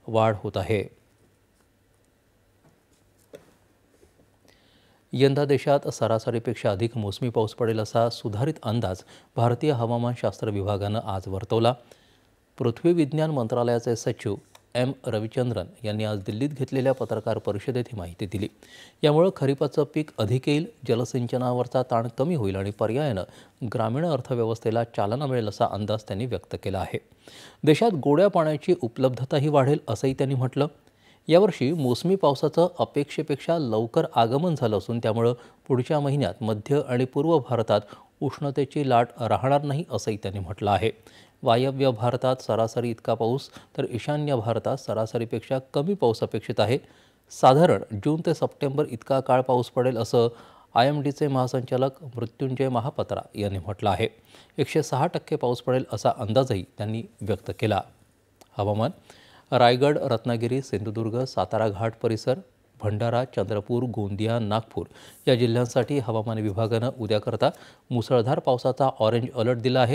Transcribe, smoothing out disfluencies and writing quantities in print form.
वाढ होत आहे। यंदा देशात सरासरीपेक्षा अधिक मोसमी पाऊस पडेल असा सुधारित अंदाज भारतीय हवामानशास्त्र विभागानं आज वर्तवला। पृथ्वी विज्ञान मंत्रालयाचे सचिव एम रविचंद्रन यांनी आज दिल्लीत घेतलेल्या पत्रकार परिषदेत ही माहिती दिली। यामुळे खरीपाचं पीक अधिक येईल, जलसिंचनावरचा ताण कमी होईल आणि पर्यायानं ग्रामीण अर्थव्यवस्थेला चालना मिळेल असा अंदाज त्यांनी व्यक्त केला आहे। देशात गोड्या पाण्याची उपलब्धताही वाढेल असंही त्यांनी म्हटलं। यावर्षी मोसमी पावसाचं अपेक्षेपेक्षा लवकर आगमन झालं असून त्यामुळे पुढच्या महिन्यात मध्य आणि पूर्व भारतात उष्णतेची लाट राहणार नाही असंही त्यांनी म्हटलं आहे। वायव्य भारतात सरासरी इतका पाऊस तर ईशान्य भारतात सरासरीपेक्षा कमी पाऊस अपेक्षित आहे। साधारण जून ते सप्टेंबर इतका काळ पाऊस पडेल असं IMDचे महासंचालक मृत्युंजय महापात्रा यांनी म्हटलं आहे। 106% पाऊस पडेल असा अंदाजही त्यांनी व्यक्त केला। हवामान रायगड, रत्नागिरी, सिंधुदुर्ग, सातारा घाट परिसर, भंडारा, चंद्रपूर, गोंदिया, नागपूर या जिल्ह्यांसाठी हवामान विभागानं उद्याकरता मुसळधार पावसाचा ऑरेंज अलर्ट दिला आहे।